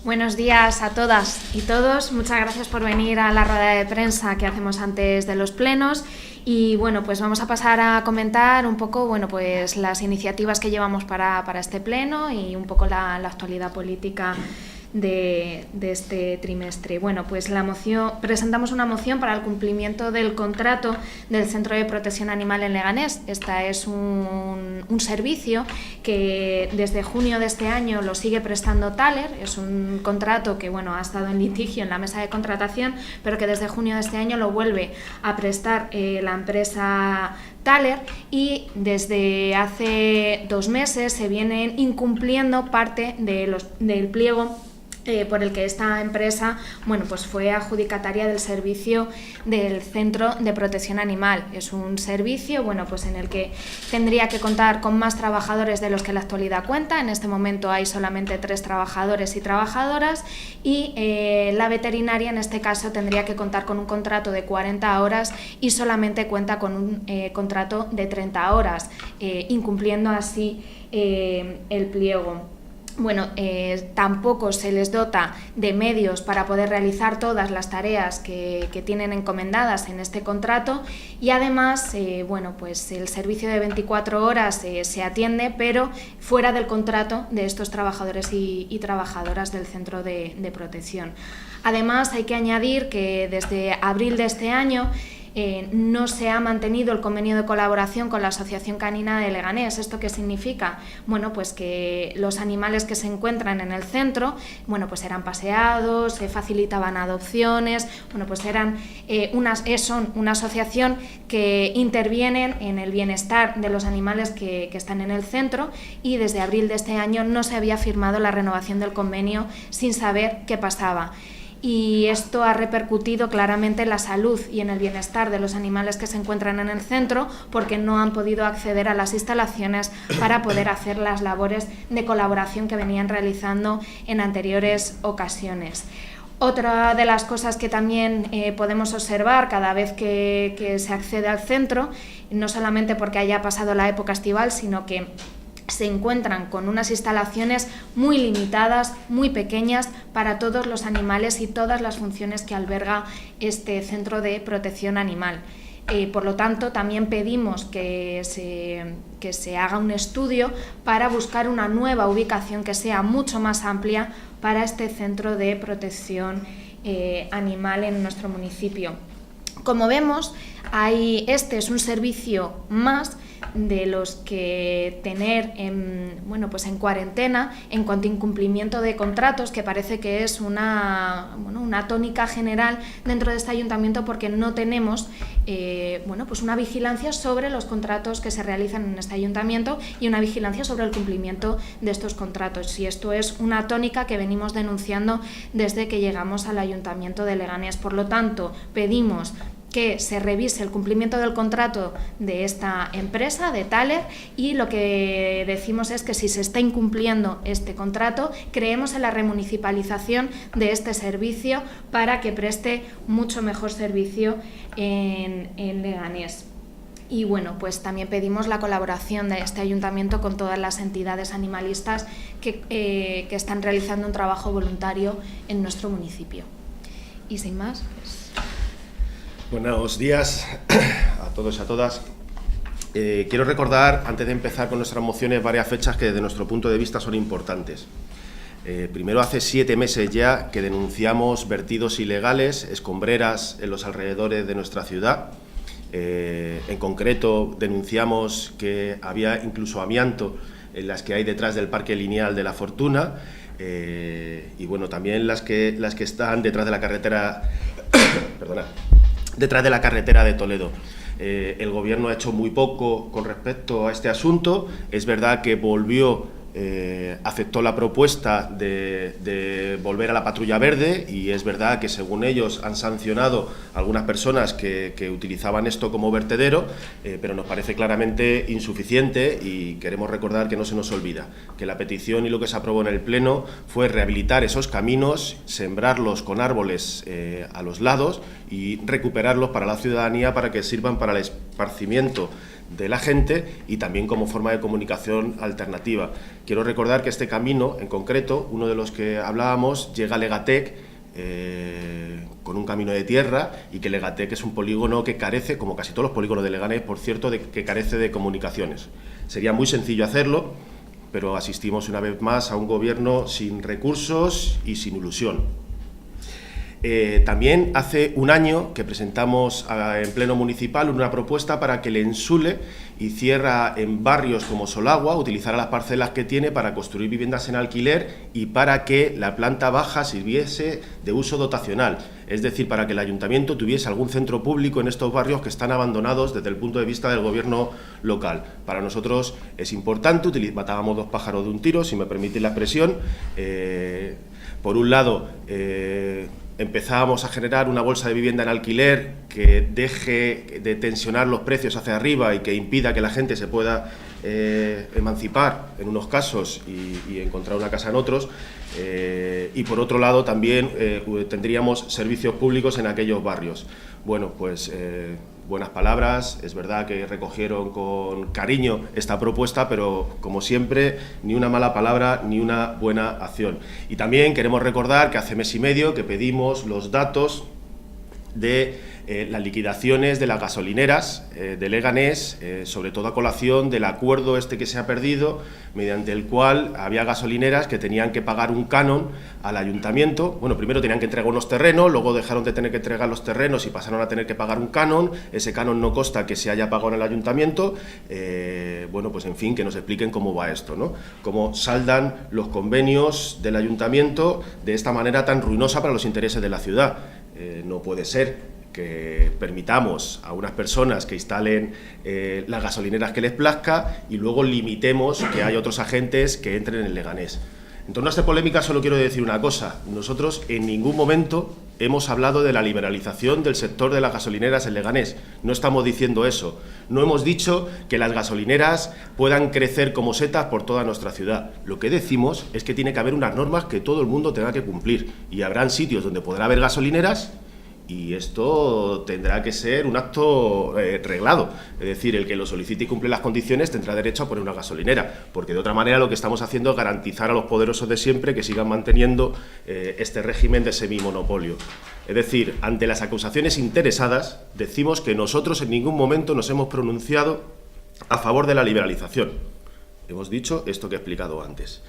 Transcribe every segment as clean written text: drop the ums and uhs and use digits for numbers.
Buenos días a todas y todos. Muchas gracias por venir a la rueda de prensa que hacemos antes de los plenos. Y bueno, pues vamos a pasar a comentar un poco, bueno, pues las iniciativas que llevamos para este pleno y un poco la actualidad política de este trimestre. Bueno, pues presentamos una moción para el cumplimiento del contrato del Centro de Protección Animal en Leganés. Este es un servicio que desde junio de este año lo sigue prestando Thaler. Es un contrato que bueno, ha estado en litigio en la mesa de contratación, pero que desde junio de este año lo vuelve a prestar la empresa Thaler, y desde hace 2 meses se vienen incumpliendo parte del pliego por el que esta empresa pues fue adjudicataria del servicio del Centro de Protección Animal. Es un servicio pues en el que tendría que contar con más trabajadores de los que en la actualidad cuenta. En este momento hay solamente 3 trabajadores y trabajadoras, y la veterinaria en este caso tendría que contar con un contrato de 40 horas y solamente cuenta con un contrato de 30 horas, incumpliendo así el pliego. Bueno, tampoco se les dota de medios para poder realizar todas las tareas que tienen encomendadas en este contrato, y además pues el servicio de 24 horas se atiende, pero fuera del contrato de estos trabajadores y trabajadoras del centro de protección. Además, hay que añadir que desde abril de este año no se ha mantenido el convenio de colaboración con la Asociación Canina de Leganés. ¿Esto qué significa? Bueno, pues que los animales que se encuentran en el centro, pues eran paseados, se facilitaban adopciones, pues son una asociación que intervienen en el bienestar de los animales que están en el centro, y desde abril de este año no se había firmado la renovación del convenio sin saber qué pasaba. Y esto ha repercutido claramente en la salud y en el bienestar de los animales que se encuentran en el centro, porque no han podido acceder a las instalaciones para poder hacer las labores de colaboración que venían realizando en anteriores ocasiones. Otra de las cosas que también podemos observar cada vez que se accede al centro, no solamente porque haya pasado la época estival, sino que se encuentran con unas instalaciones muy limitadas, muy pequeñas para todos los animales y todas las funciones que alberga este centro de protección animal. Por lo tanto, también pedimos que se haga un estudio para buscar una nueva ubicación que sea mucho más amplia para este centro de protección animal en nuestro municipio. Como vemos, este es un servicio más de los que tener en cuarentena en cuanto a incumplimiento de contratos, que parece que es una tónica general dentro de este ayuntamiento, porque no tenemos una vigilancia sobre los contratos que se realizan en este ayuntamiento y una vigilancia sobre el cumplimiento de estos contratos. Y esto es una tónica que venimos denunciando desde que llegamos al ayuntamiento de Leganés. Por lo tanto, pedimos que se revise el cumplimiento del contrato de esta empresa, de Thaler, y lo que decimos es que si se está incumpliendo este contrato, creemos en la remunicipalización de este servicio para que preste mucho mejor servicio en Leganés. Y pues también pedimos la colaboración de este ayuntamiento con todas las entidades animalistas que están realizando un trabajo voluntario en nuestro municipio. Y sin más, Buenos días a todos y a todas. Quiero recordar, antes de empezar con nuestras mociones, varias fechas que desde nuestro punto de vista son importantes. Primero, hace 7 meses ya que denunciamos vertidos ilegales, escombreras en los alrededores de nuestra ciudad. En concreto, denunciamos que había incluso amianto en las que hay detrás del Parque Lineal de la Fortuna, y también las que están detrás de la carretera detrás de la carretera de Toledo. El Gobierno ha hecho muy poco con respecto a este asunto. Es verdad que aceptó la propuesta de volver a la patrulla verde, y es verdad que según ellos han sancionado a algunas personas que utilizaban esto como vertedero, pero nos parece claramente insuficiente, y queremos recordar que no se nos olvida que la petición y lo que se aprobó en el Pleno fue rehabilitar esos caminos, sembrarlos con árboles a los lados y recuperarlos para la ciudadanía para que sirvan para el esparcimiento de la gente y también como forma de comunicación alternativa. Quiero recordar que este camino, en concreto, uno de los que hablábamos, llega a Legatec con un camino de tierra, y que Legatec es un polígono que carece, como casi todos los polígonos de Leganés, por cierto, que carece de comunicaciones. Sería muy sencillo hacerlo, pero asistimos una vez más a un gobierno sin recursos y sin ilusión. También hace un año que presentamos en pleno municipal una propuesta para que el Ensule hiciera en barrios como Solagua, utilizara las parcelas que tiene para construir viviendas en alquiler y para que la planta baja sirviese de uso dotacional, es decir, para que el ayuntamiento tuviese algún centro público en estos barrios que están abandonados desde el punto de vista del gobierno local. Para nosotros es importante, matábamos dos pájaros de un tiro, si me permitís la expresión. Por un lado, empezábamos a generar una bolsa de vivienda en alquiler que deje de tensionar los precios hacia arriba y que impida que la gente se pueda emancipar en unos casos y encontrar una casa en otros. Y por otro lado también tendríamos servicios públicos en aquellos barrios. Bueno, pues buenas palabras, es verdad que recogieron con cariño esta propuesta, pero como siempre, ni una mala palabra ni una buena acción. Y también queremos recordar que hace mes y medio que pedimos los datos de las liquidaciones de las gasolineras de Leganés, sobre todo a colación del acuerdo que se ha perdido, mediante el cual había gasolineras que tenían que pagar un canon al ayuntamiento. Bueno, primero tenían que entregar unos terrenos, luego dejaron de tener que entregar los terrenos y pasaron a tener que pagar un canon. Ese canon no consta que se haya pagado en el ayuntamiento. Bueno, pues en fin, que nos expliquen cómo va esto, ¿no? Cómo saldan los convenios del ayuntamiento de esta manera tan ruinosa para los intereses de la ciudad. No puede ser que permitamos a unas personas que instalen las gasolineras que les plazca y luego limitemos que haya otros agentes que entren en Leganés. En torno a esta polémica solo quiero decir una cosa: nosotros en ningún momento hemos hablado de la liberalización del sector de las gasolineras en Leganés, no estamos diciendo eso, no hemos dicho que las gasolineras puedan crecer como setas por toda nuestra ciudad. Lo que decimos es que tiene que haber unas normas que todo el mundo tenga que cumplir, y habrán sitios donde podrá haber gasolineras y esto tendrá que ser un acto reglado, es decir, el que lo solicite y cumple las condiciones tendrá derecho a poner una gasolinera, porque de otra manera lo que estamos haciendo es garantizar a los poderosos de siempre que sigan manteniendo este régimen de semimonopolio. Es decir, ante las acusaciones interesadas, decimos que nosotros en ningún momento nos hemos pronunciado a favor de la liberalización. Hemos dicho esto que he explicado antes.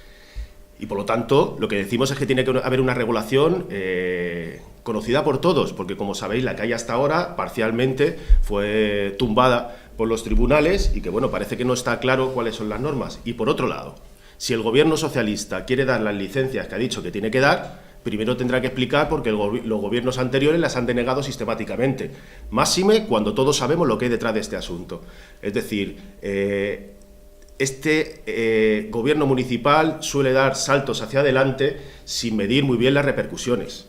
Y por lo tanto, lo que decimos es que tiene que haber una regulación conocida por todos, porque como sabéis, la que hay hasta ahora parcialmente fue tumbada por los tribunales y que, bueno, parece que no está claro cuáles son las normas. Y por otro lado, si el gobierno socialista quiere dar las licencias que ha dicho que tiene que dar, primero tendrá que explicar por qué los gobiernos anteriores las han denegado sistemáticamente. Máxime cuando todos sabemos lo que hay detrás de este asunto. Es decir, gobierno municipal suele dar saltos hacia adelante sin medir muy bien las repercusiones.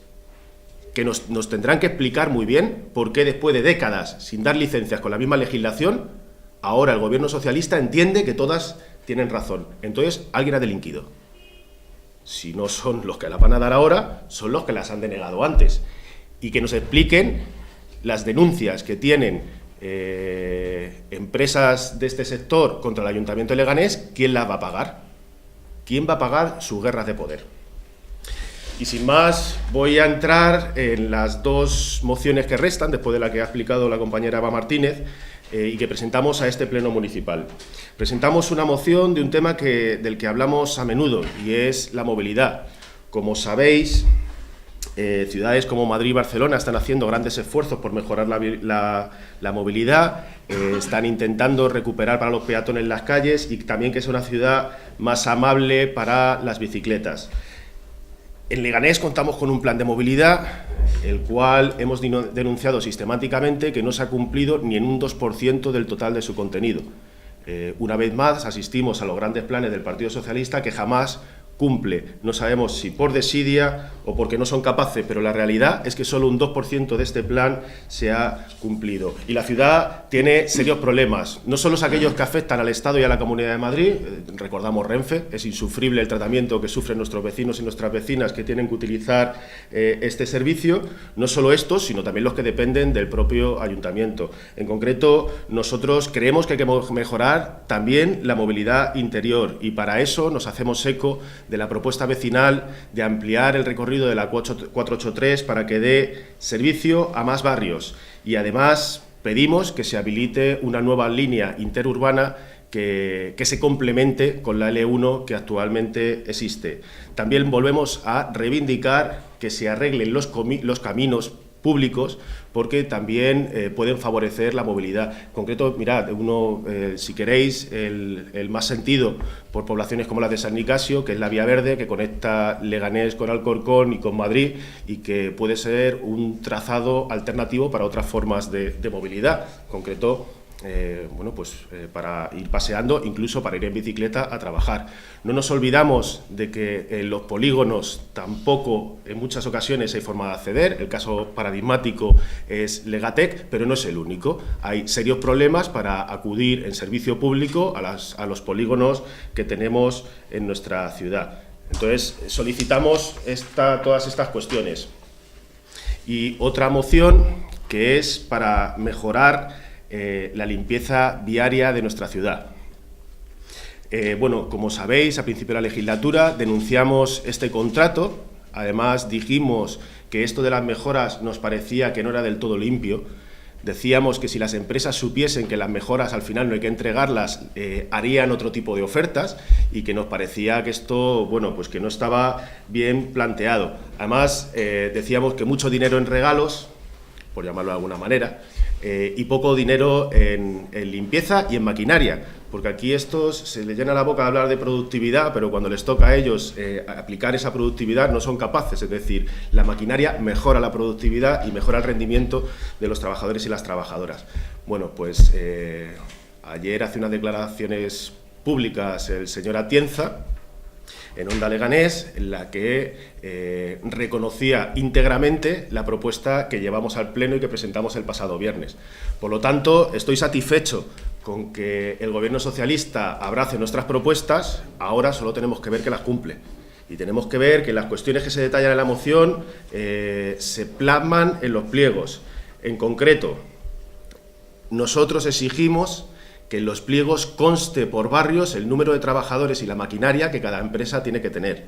Que nos tendrán que explicar muy bien por qué después de décadas sin dar licencias con la misma legislación, ahora el gobierno socialista entiende que todas tienen razón. Entonces, alguien ha delinquido. Si no son los que las van a dar ahora, son los que las han denegado antes. Y que nos expliquen las denuncias que tienen empresas de este sector contra el Ayuntamiento de Leganés, ¿quién las va a pagar? ¿Quién va a pagar sus guerras de poder? Y sin más, voy a entrar en las dos mociones que restan, después de la que ha explicado la compañera Eva Martínez, y que presentamos a este pleno municipal. Presentamos una moción de un tema del que hablamos a menudo, y es la movilidad. Como sabéis, ciudades como Madrid y Barcelona están haciendo grandes esfuerzos por mejorar la movilidad, están intentando recuperar para los peatones las calles y también que sea una ciudad más amable para las bicicletas. En Leganés contamos con un plan de movilidad, el cual hemos denunciado sistemáticamente que no se ha cumplido ni en un 2% del total de su contenido. Una vez más asistimos a los grandes planes del Partido Socialista que jamás cumple, no sabemos si por desidia o porque no son capaces, pero la realidad es que solo un 2% de este plan se ha cumplido. Y la ciudad tiene serios problemas, no solo aquellos que afectan al Estado y a la Comunidad de Madrid, recordamos Renfe, es insufrible el tratamiento que sufren nuestros vecinos y nuestras vecinas que tienen que utilizar este servicio, no solo estos, sino también los que dependen del propio ayuntamiento. En concreto, nosotros creemos que hay que mejorar también la movilidad interior y para eso nos hacemos eco de la propuesta vecinal de ampliar el recorrido de la 483 para que dé servicio a más barrios y además pedimos que se habilite una nueva línea interurbana que se complemente con la L1 que actualmente existe. También volvemos a reivindicar que se arreglen los caminos públicos porque también pueden favorecer la movilidad. En concreto, mirad, si queréis, el más sentido por poblaciones como la de San Nicasio, que es la Vía Verde, que conecta Leganés con Alcorcón y con Madrid y que puede ser un trazado alternativo para otras formas de movilidad. En concreto, para ir paseando, incluso para ir en bicicleta a trabajar. No nos olvidamos de que en los polígonos tampoco en muchas ocasiones hay forma de acceder, el caso paradigmático es Legatec, pero no es el único. Hay serios problemas para acudir en servicio público a los polígonos que tenemos en nuestra ciudad. Entonces, solicitamos todas estas cuestiones. Y otra moción que es para mejorar la limpieza viaria de nuestra ciudad. Como sabéis, a principio de la legislatura denunciamos este contrato, además dijimos que esto de las mejoras nos parecía que no era del todo limpio, decíamos que si las empresas supiesen que las mejoras al final no hay que entregarlas, harían otro tipo de ofertas y que nos parecía que esto, que no estaba bien planteado. Además, decíamos que mucho dinero en regalos, por llamarlo de alguna manera, y poco dinero en limpieza y en maquinaria, porque aquí estos se les llena la boca de hablar de productividad, pero cuando les toca a ellos aplicar esa productividad no son capaces, es decir, la maquinaria mejora la productividad y mejora el rendimiento de los trabajadores y las trabajadoras. Ayer hace unas declaraciones públicas el señor Atienza, en Onda Leganés, en la que reconocía íntegramente la propuesta que llevamos al Pleno y que presentamos el pasado viernes. Por lo tanto, estoy satisfecho con que el Gobierno socialista abrace nuestras propuestas, ahora solo tenemos que ver que las cumple. Y tenemos que ver que las cuestiones que se detallan en la moción se plasman en los pliegos. En concreto, nosotros exigimos que en los pliegos conste por barrios el número de trabajadores y la maquinaria que cada empresa tiene que tener.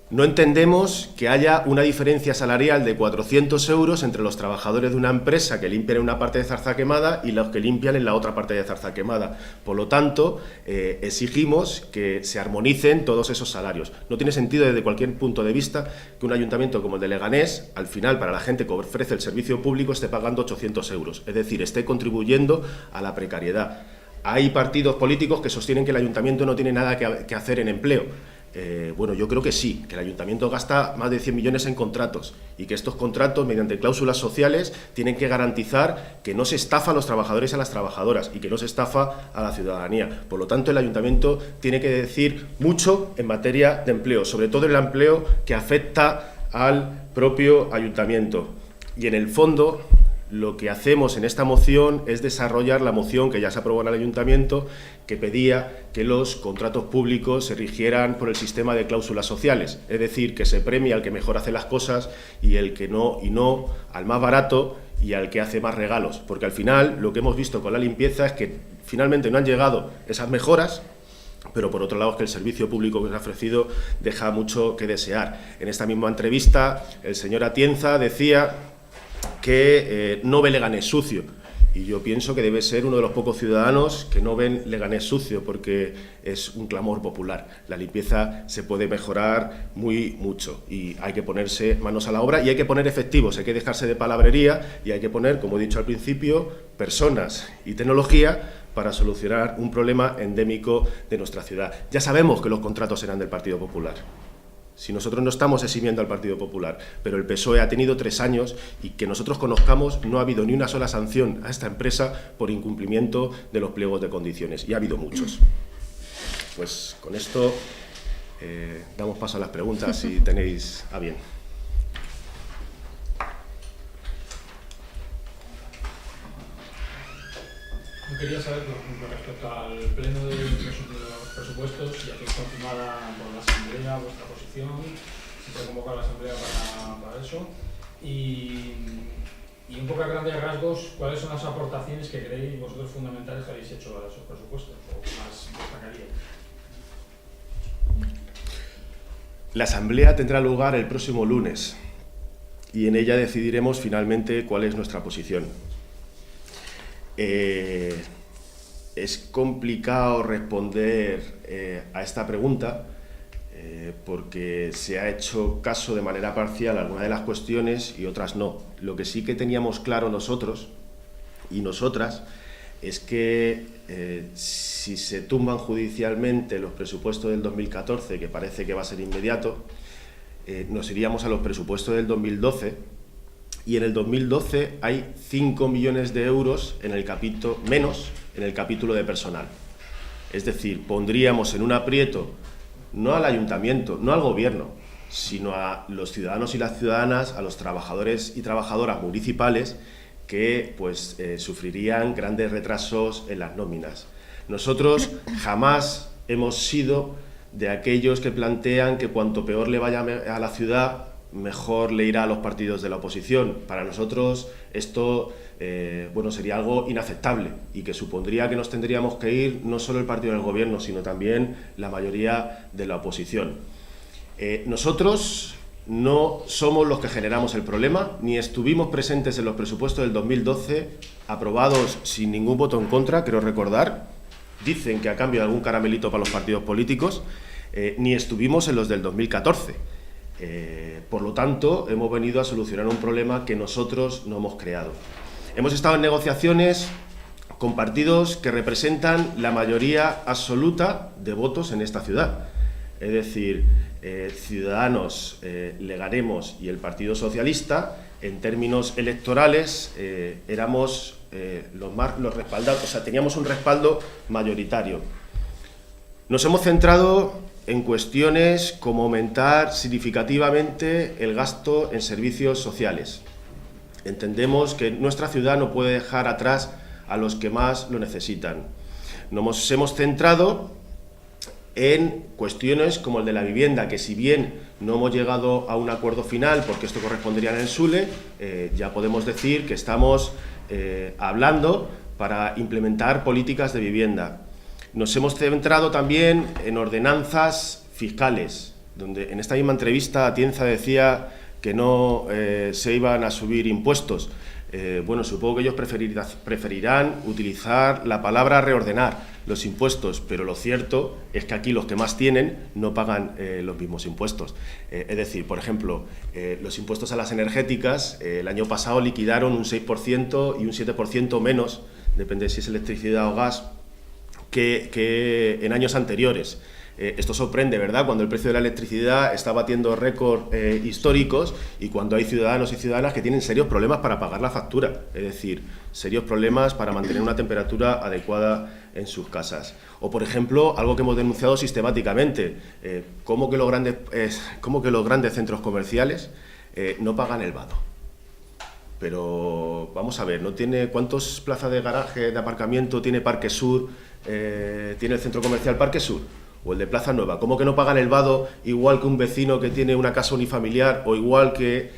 No entendemos que haya una diferencia salarial de 400 euros entre los trabajadores de una empresa que limpian en una parte de zarza quemada y los que limpian en la otra parte de zarza quemada. Por lo tanto, exigimos que se armonicen todos esos salarios. No tiene sentido desde cualquier punto de vista que un ayuntamiento como el de Leganés, al final, para la gente que ofrece el servicio público, esté pagando 800 euros. Es decir, esté contribuyendo a la precariedad. Hay partidos políticos que sostienen que el ayuntamiento no tiene nada que hacer en empleo. Yo creo que sí, que el ayuntamiento gasta más de 100 millones en contratos y que estos contratos, mediante cláusulas sociales, tienen que garantizar que no se estafa a los trabajadores y a las trabajadoras y que no se estafa a la ciudadanía. Por lo tanto, el ayuntamiento tiene que decir mucho en materia de empleo, sobre todo el empleo que afecta al propio ayuntamiento. Y en el fondo, lo que hacemos en esta moción es desarrollar la moción que ya se aprobó en el ayuntamiento, que pedía que los contratos públicos se rigieran por el sistema de cláusulas sociales, es decir, que se premie al que mejor hace las cosas y no al más barato y al que hace más regalos, porque al final lo que hemos visto con la limpieza es que finalmente no han llegado esas mejoras, pero por otro lado es que el servicio público que se ha ofrecido deja mucho que desear. En esta misma entrevista el señor Atienza decía que no ve Leganés sucio, y yo pienso que debe ser uno de los pocos ciudadanos que no ven Leganés sucio, porque es un clamor popular. La limpieza se puede mejorar mucho y hay que ponerse manos a la obra y hay que poner efectivos, hay que dejarse de palabrería y hay que poner, como he dicho al principio, personas y tecnología para solucionar un problema endémico de nuestra ciudad. Ya sabemos que los contratos eran del Partido Popular. Si nosotros no estamos eximiendo al Partido Popular, pero el PSOE ha tenido 3 años y que nosotros conozcamos no ha habido ni una sola sanción a esta empresa por incumplimiento de los pliegos de condiciones, y ha habido muchos. Pues con esto damos paso a las preguntas si tenéis a bien. quería saber, por ejemplo, respecto al pleno de los presupuestos, ya que está firmada por la Asamblea, vuestra posición, se puede convocar la Asamblea para eso, y un poco a grandes rasgos, ¿cuáles son las aportaciones que creéis vosotros fundamentales que habéis hecho a esos presupuestos, o que más destacaríais? La Asamblea tendrá lugar el próximo lunes y en ella decidiremos finalmente cuál es nuestra posición. Es complicado responder a esta pregunta porque se ha hecho caso de manera parcial a algunas de las cuestiones y otras no. Lo que sí que teníamos claro nosotros y nosotras es que si se tumban judicialmente los presupuestos del 2014, que parece que va a ser inmediato, nos iríamos a los presupuestos del 2012, y en el 2012 hay 5 millones de euros menos en el capítulo de personal. Es decir, pondríamos en un aprieto no al ayuntamiento, no al gobierno, sino a los ciudadanos y las ciudadanas, a los trabajadores y trabajadoras municipales que pues sufrirían grandes retrasos en las nóminas. Nosotros jamás hemos sido de aquellos que plantean que cuanto peor le vaya a la ciudad, mejor le irá a los partidos de la oposición. Para nosotros esto sería algo inaceptable y que supondría que nos tendríamos que ir no solo el partido del gobierno, sino también la mayoría de la oposición. Nosotros no somos los que generamos el problema, ni estuvimos presentes en los presupuestos del 2012, aprobados sin ningún voto en contra, creo recordar. Dicen que a cambio de algún caramelito para los partidos políticos, ni estuvimos en los del 2014. Por lo tanto, hemos venido a solucionar un problema que nosotros no hemos creado. Hemos estado en negociaciones con partidos que representan la mayoría absoluta de votos en esta ciudad. Es decir, Ciudadanos, Legaremos y el Partido Socialista, en términos electorales, éramos los respaldados, o sea, teníamos un respaldo mayoritario. Nos hemos centrado en cuestiones como aumentar significativamente el gasto en servicios sociales. Entendemos que nuestra ciudad no puede dejar atrás a los que más lo necesitan. Nos hemos centrado en cuestiones como el de la vivienda, que si bien no hemos llegado a un acuerdo final, porque esto correspondería en el SULE, ya podemos decir que estamos hablando para implementar políticas de vivienda. Nos hemos centrado también en ordenanzas fiscales, donde en esta misma entrevista Atienza decía que no se iban a subir impuestos. Supongo que ellos preferirán utilizar la palabra reordenar los impuestos, pero lo cierto es que aquí los que más tienen no pagan los mismos impuestos. Es decir, por ejemplo, los impuestos a las energéticas el año pasado liquidaron un 6% y un 7% menos, depende si es electricidad o gas, que en años anteriores. Esto sorprende, ¿verdad?, cuando el precio de la electricidad está batiendo récords históricos y cuando hay ciudadanos y ciudadanas que tienen serios problemas para pagar la factura, es decir, serios problemas para mantener una temperatura adecuada en sus casas. O, por ejemplo, algo que hemos denunciado sistemáticamente, ¿cómo que los grandes centros comerciales no pagan el vado? Pero vamos a ver, ¿cuántas plazas de garaje, de aparcamiento tiene Parque Sur, tiene el centro comercial Parque Sur? O el de Plaza Nueva. ¿Cómo que no pagan el vado igual que un vecino que tiene una casa unifamiliar o igual que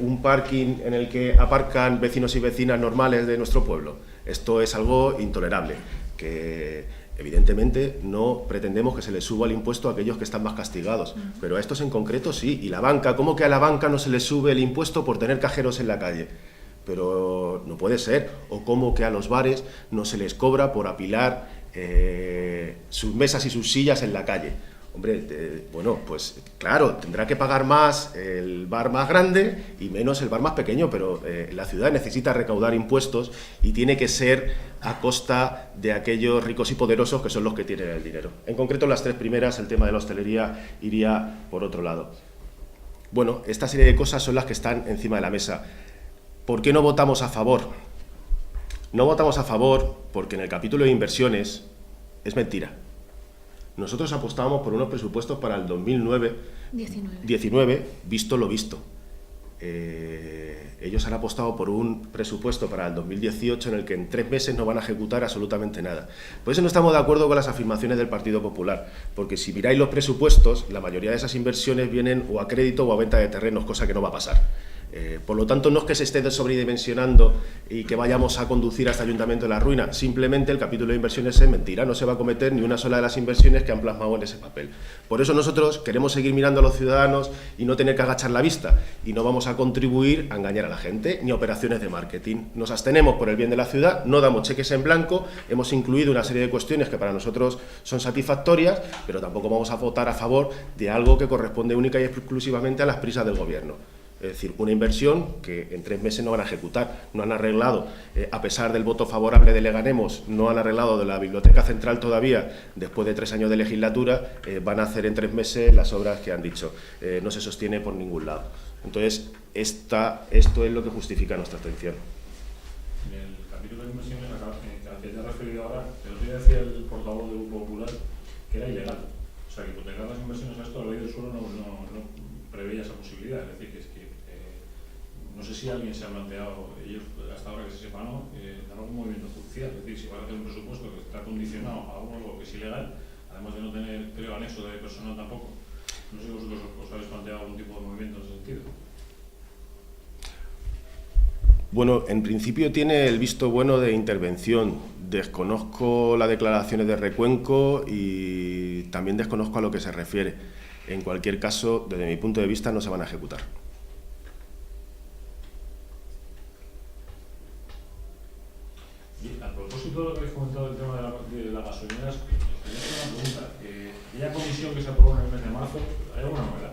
un parking en el que aparcan vecinos y vecinas normales de nuestro pueblo? Esto es algo intolerable, que evidentemente no pretendemos que se les suba el impuesto a aquellos que están más castigados, pero a estos en concreto sí. Y la banca, ¿cómo que a la banca no se le sube el impuesto por tener cajeros en la calle? Pero no puede ser. O cómo que a los bares no se les cobra por apilar sus mesas y sus sillas en la calle. Hombre, pues claro, tendrá que pagar más el bar más grande y menos el bar más pequeño, pero la ciudad necesita recaudar impuestos y tiene que ser a costa de aquellos ricos y poderosos que son los que tienen el dinero. En concreto, las tres primeras, el tema de la hostelería, iría por otro lado. Bueno, esta serie de cosas son las que están encima de la mesa. ¿Por qué no votamos a favor? No votamos a favor porque en el capítulo de inversiones es mentira. Nosotros apostábamos por unos presupuestos para el 2019, visto lo visto. ellos han apostado por un presupuesto para el 2018 en el que en 3 meses no van a ejecutar absolutamente nada. Por eso no estamos de acuerdo con las afirmaciones del Partido Popular, porque si miráis los presupuestos, la mayoría de esas inversiones vienen o a crédito o a venta de terrenos, cosa que no va a pasar. Por lo tanto, no es que se esté sobredimensionando y que vayamos a conducir a este ayuntamiento a la ruina, simplemente el capítulo de inversiones es mentira, no se va a cometer ni una sola de las inversiones que han plasmado en ese papel. Por eso nosotros queremos seguir mirando a los ciudadanos y no tener que agachar la vista, y no vamos a contribuir a engañar a la gente ni a operaciones de marketing. Nos abstenemos por el bien de la ciudad, no damos cheques en blanco, hemos incluido una serie de cuestiones que para nosotros son satisfactorias, pero tampoco vamos a votar a favor de algo que corresponde única y exclusivamente a las prisas del Gobierno. Es decir, una inversión que en 3 meses no van a ejecutar, no han arreglado, a pesar del voto favorable de Leganemos, no han arreglado de la Biblioteca Central todavía, después de 3 años de legislatura, van a hacer en 3 meses las obras que han dicho. No se sostiene por ningún lado. Entonces, esto es lo que justifica nuestra abstención. En el capítulo de inversiones, al que te has referido ahora, el otro día decía el portavoz del Grupo Popular que era ilegal. O sea, que hipotecar las inversiones a esto, la ley del suelo no preveía esa posibilidad. Es decir, que es que no sé si alguien se ha planteado, ellos hasta ahora que se sepa, ¿no?, dar algún movimiento judicial. Es decir, si van a hacer un presupuesto que está condicionado a algo que es ilegal, además de no tener, creo, anexo de personal tampoco. No sé si vosotros os habéis planteado algún tipo de movimiento en ese sentido. Bueno, en principio tiene el visto bueno de intervención. Desconozco las declaraciones de Recuenco y también desconozco a lo que se refiere. En cualquier caso, desde mi punto de vista, no se van a ejecutar. Y a propósito de lo que habéis comentado del tema de las gasolineras, quería hacer una pregunta. Aquella comisión que se aprobó en el mes de marzo, ¿hay alguna novedad?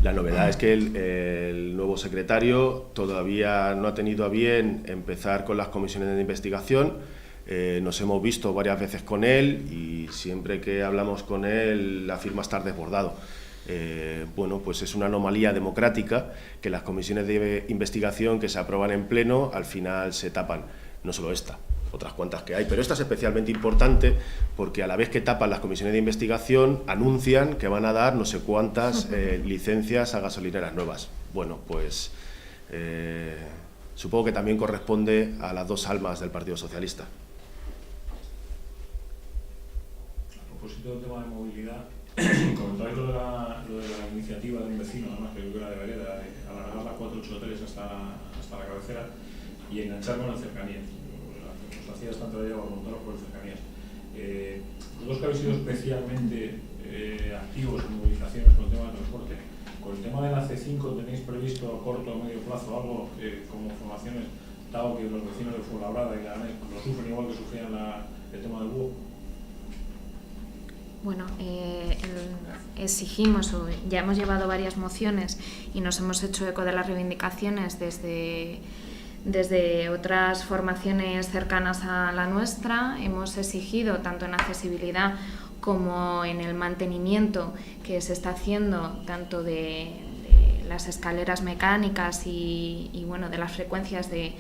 La novedad es que el nuevo secretario todavía no ha tenido a bien empezar con las comisiones de investigación. Nos hemos visto varias veces con él y siempre que hablamos con él afirma estar desbordado. Bueno, pues es una anomalía democrática que las comisiones de investigación que se aprueban en pleno al final se tapan. No solo esta, otras cuantas que hay, pero esta es especialmente importante porque a la vez que tapan las comisiones de investigación anuncian que van a dar no sé cuántas licencias a gasolineras nuevas. Bueno, pues supongo que también corresponde a las 2 almas del Partido Socialista. A propósito del tema de movilidad, comentáis lo de la iniciativa de un vecino, además que yo creo que era de Vereda, de alargar las 4 o 8 hoteles hasta la cabecera y enganchar con las cercanías. Os hacía bastante de montaros por las cercanías. Vosotros que habéis sido especialmente activos en movilizaciones con el tema del transporte, con el tema de la C5 tenéis previsto a corto o medio plazo algo como formaciones, dado que los vecinos de Fuenlabrada y Leganés lo sufren igual que sufrían el tema del búho? Bueno, exigimos, o ya hemos llevado varias mociones y nos hemos hecho eco de las reivindicaciones desde otras formaciones cercanas a la nuestra. Hemos exigido tanto en accesibilidad como en el mantenimiento que se está haciendo tanto de las escaleras mecánicas y bueno, de las frecuencias de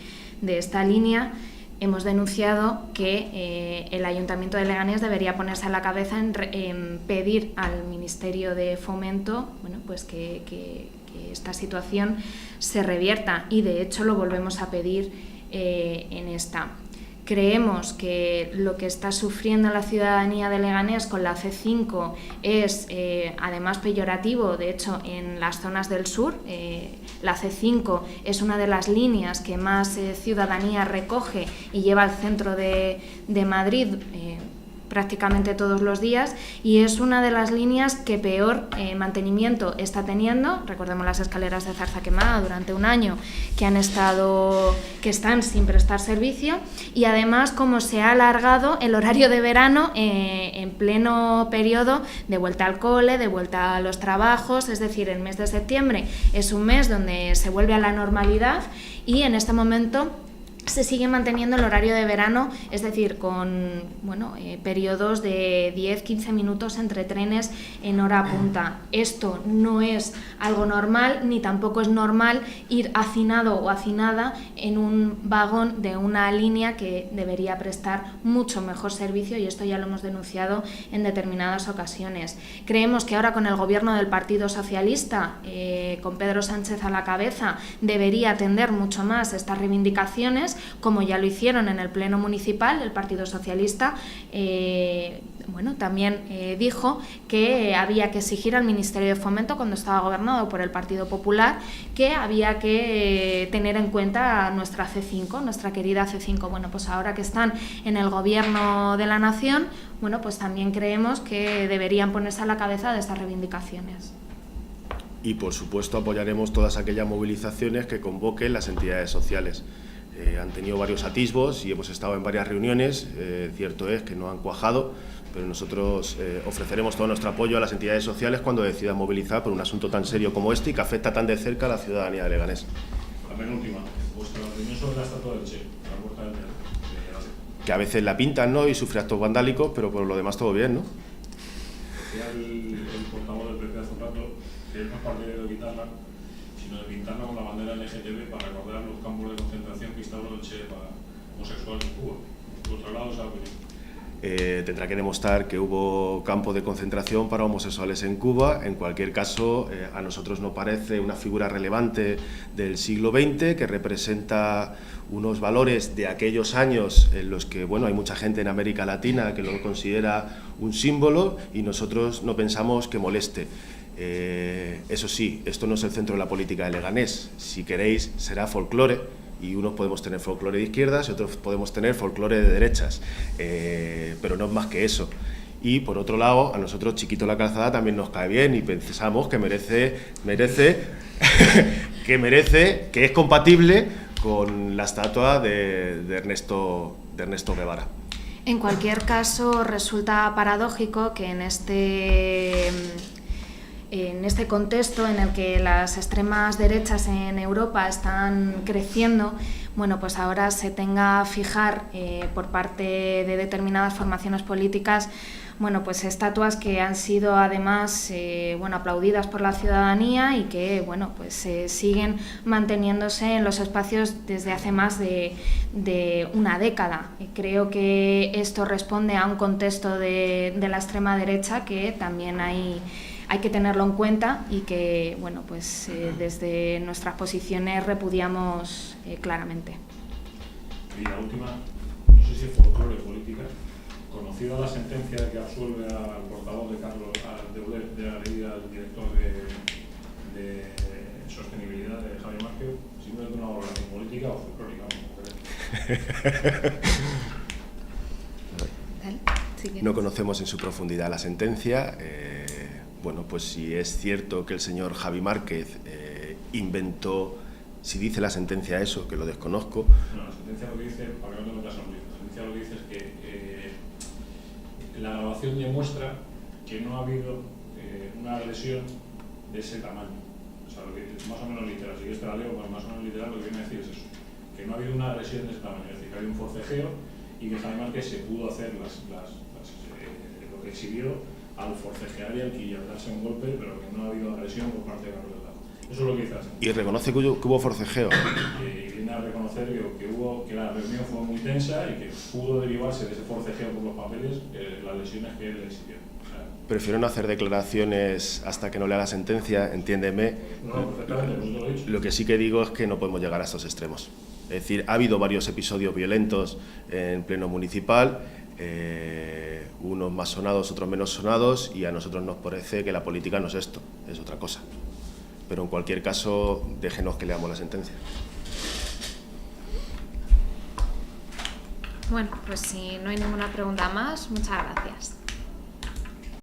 esta línea. Hemos denunciado que el Ayuntamiento de Leganés debería ponerse a la cabeza en pedir al Ministerio de Fomento, bueno, pues que esta situación se revierta, y de hecho lo volvemos a pedir en esta. Creemos que lo que está sufriendo la ciudadanía de Leganés con la C5 es además peyorativo. De hecho, en las zonas del sur, la C5 es una de las líneas que más ciudadanía recoge y lleva al centro de Madrid prácticamente todos los días, y es una de las líneas que peor mantenimiento está teniendo. Recordemos las escaleras de Zarza Quemada durante un año que están sin prestar servicio, y además como se ha alargado el horario de verano en pleno periodo de vuelta al cole, de vuelta a los trabajos. Es decir, el mes de septiembre es un mes donde se vuelve a la normalidad y en este momento se sigue manteniendo el horario de verano, es decir, con periodos de 10-15 minutos entre trenes en hora punta. Esto no es algo normal, ni tampoco es normal ir hacinado o hacinada en un vagón de una línea que debería prestar mucho mejor servicio, y esto ya lo hemos denunciado en determinadas ocasiones. Creemos que ahora, con el gobierno del Partido Socialista, con Pedro Sánchez a la cabeza, debería atender mucho más estas reivindicaciones, como ya lo hicieron en el Pleno Municipal. El Partido Socialista también dijo que había que exigir al Ministerio de Fomento, cuando estaba gobernado por el Partido Popular, que había que tener en cuenta a nuestra C5, nuestra querida C5. Bueno, pues ahora que están en el Gobierno de la Nación, pues también creemos que deberían ponerse a la cabeza de estas reivindicaciones. Y, por supuesto, apoyaremos todas aquellas movilizaciones que convoquen las entidades sociales. Han tenido varios atisbos y hemos estado en varias reuniones. Cierto es que no han cuajado, pero nosotros ofreceremos todo nuestro apoyo a las entidades sociales cuando decidan movilizar por un asunto tan serio como este y que afecta tan de cerca a la ciudadanía de Leganés. La penúltima, vuestra opinión sobre la estatua del Che, la puerta del teatro. Que a veces la pintan, ¿no?, y sufre actos vandálicos, pero por lo demás todo bien, ¿no? Decía el portavoz del PP hace un rato que él no es partidario de quitarla, sino de pintarla con la bandera LGTB para recordar los campos de concentración que instauró el Che para homosexuales en Cuba. Por otro lado, esa opinión. Tendrá que demostrar que hubo campos de concentración para homosexuales en Cuba. En cualquier caso, a nosotros nos parece una figura relevante del siglo XX que representa unos valores de aquellos años en los que hay mucha gente en América Latina que lo considera un símbolo, y nosotros no pensamos que moleste. Eso sí, esto no es el centro de la política de Leganés. Si queréis, será folclore, y unos podemos tener folclore de izquierdas y otros podemos tener folclore de derechas, pero no es más que eso. Y, por otro lado, a nosotros Chiquito la Calzada también nos cae bien y pensamos que que es compatible con la estatua de Ernesto Guevara. En cualquier caso, resulta paradójico que en este contexto en el que las extremas derechas en Europa están creciendo, pues ahora se tenga a fijar por parte de determinadas formaciones políticas pues estatuas que han sido además aplaudidas por la ciudadanía y que siguen manteniéndose en los espacios desde hace más de una década. Creo que esto responde a un contexto de la extrema derecha que también hay que tenerlo en cuenta y que desde nuestras posiciones repudiamos claramente. Y la última, no sé si es folclore política, conocida la sentencia que absuelve al portavoz de Carlos de la ley al director de sostenibilidad de Javier Márquez, simplemente una valoración política o folclórica, No conocemos en su profundidad la sentencia. Pues si es cierto que el señor Javi Márquez inventó, si dice la sentencia eso, que lo desconozco. No, la sentencia lo que dice, para que no te metas en un lío, la sentencia lo que dice es que la grabación demuestra que no ha habido una agresión de ese tamaño. O sea, lo que, más o menos literal, si yo la leo, más o menos literal, lo que viene a decir es eso, que no ha habido una agresión de ese tamaño, es decir, que hay un forcejeo y que Javi Márquez se pudo hacer lo que exhibió al forcejear y al darse un golpe, pero que no ha habido agresión por parte de Carlos Delgado. Eso es lo que dice la sentencia. ¿Y reconoce que hubo forcejeo? Y viene a reconocer que la reunión fue muy tensa y que pudo derivarse de ese forcejeo por los papeles las lesiones que él exhibió. Prefiero no hacer declaraciones hasta que no lea la sentencia, entiéndeme. No, perfectamente, pues lo he dicho. Lo que sí que digo es que no podemos llegar a estos extremos. Es decir, ha habido varios episodios violentos en pleno municipal, unos más sonados, otros menos sonados, y a nosotros nos parece que la política no es esto, es otra cosa. Pero en cualquier caso, déjenos que leamos la sentencia. Bueno, pues si no hay ninguna pregunta más, muchas gracias.